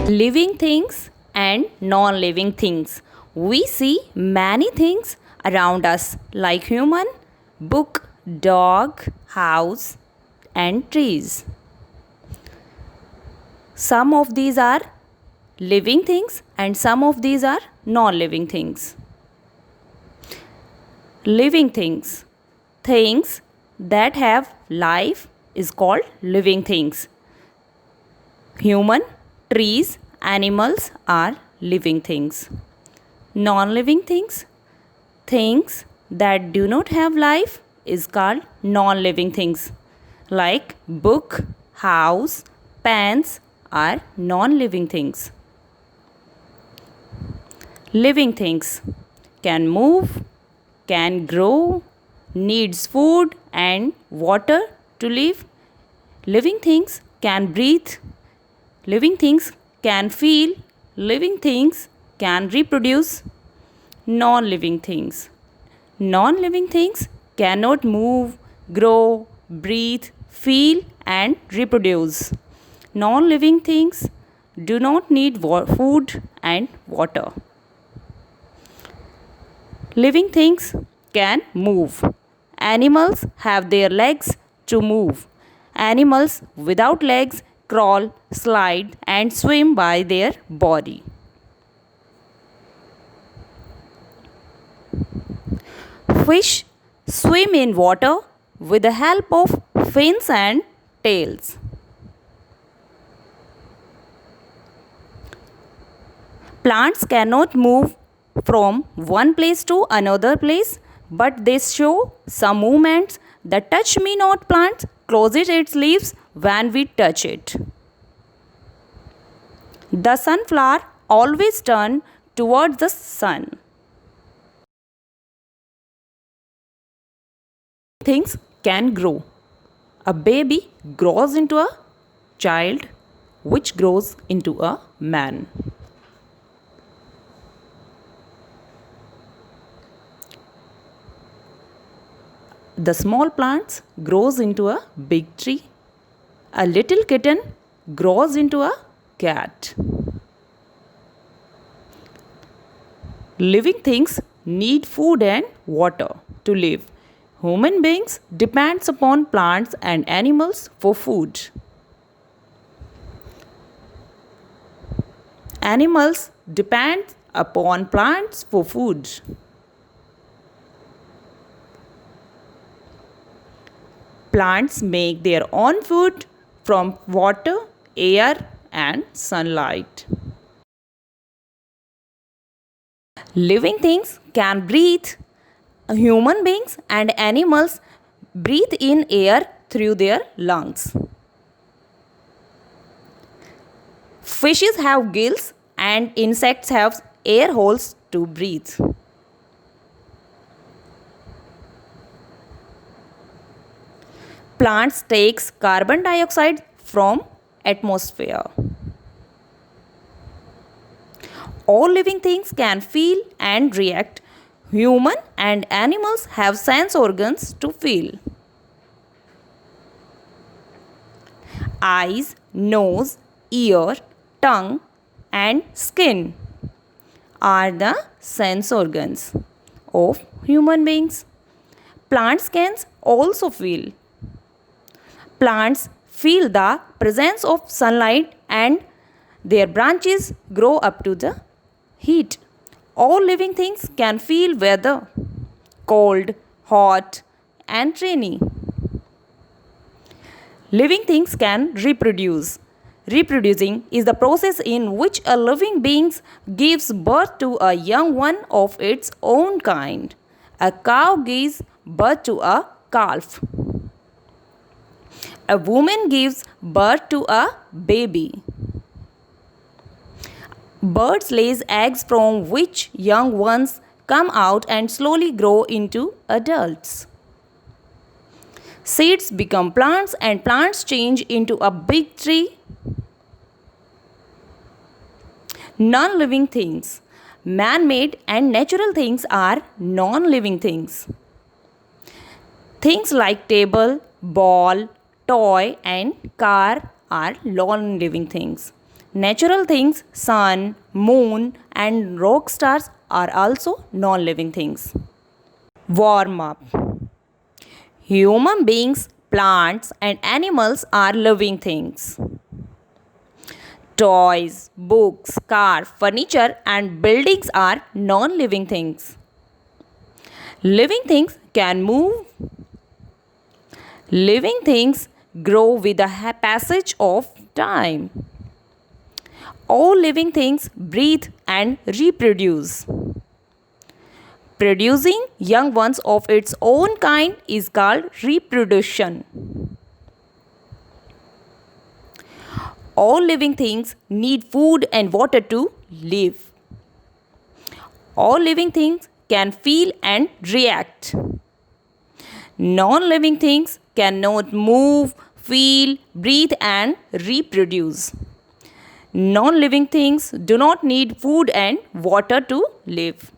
Living things and non-living things. We see many things around us like human, book, dog, house and trees. Some of these are living things and some of these are non-living things. Living things. Things that have life is called living things. Human, trees, animals are living things. Non-living things. Things that do not have life is called non-living things. Like book, house, pens are non-living things. Living things can move, can grow, needs food and water to live. Living things can breathe. Living things can feel. Living things can reproduce. Non-living things. Non-living things cannot move, grow, breathe, feel and reproduce. Non-living things do not need food and water. Living things can move. Animals have their legs to move. Animals without legs crawl, slide and swim by their body. Fish swim in water with the help of fins and tails. Plants cannot move from one place to another place, but they show some movements. The touch me not plant closes its leaves when we touch it. The sunflower always turns towards the sun. Things can grow. A baby grows into a child, which grows into a man. The small plants grows into a big tree. A little kitten grows into a cat. Living things need food and water to live. Human beings depend upon plants and animals for food. Animals depend upon plants for food. Plants make their own food from water, air and sunlight. Living things can breathe. Human beings and animals breathe in air through their lungs. Fishes have gills and insects have air holes to breathe. Plants takes carbon dioxide from atmosphere. All living things can feel and react. Human and animals have sense organs to feel. Eyes, nose, ear, tongue and skin are the sense organs of human beings. Plants can also feel. Plants feel the presence of sunlight and their branches grow up to the heat. All living things can feel weather, cold, hot and rainy. Living things can reproduce. Reproducing is the process in which a living being gives birth to a young one of its own kind. A cow gives birth to a calf. A woman gives birth to a baby. Birds lay eggs from which young ones come out and slowly grow into adults. Seeds become plants and plants change into a big tree. Non-living things. Man-made and natural things are non-living things. Things like table, Ball, toy, and car are non-living things. Natural things, sun, moon, and rock stars are also non-living things. Warm up. Human beings, plants, and animals are living things. Toys, books, car, furniture, and buildings are non living things. Living things can move. Living things grow with the passage of time. All living things breathe and reproduce. Producing young ones of its own kind is called reproduction. All living things need food and water to live. All living things can feel and react. Non living things cannot move, feel, breathe, and reproduce. Non living things do not need food and water to live.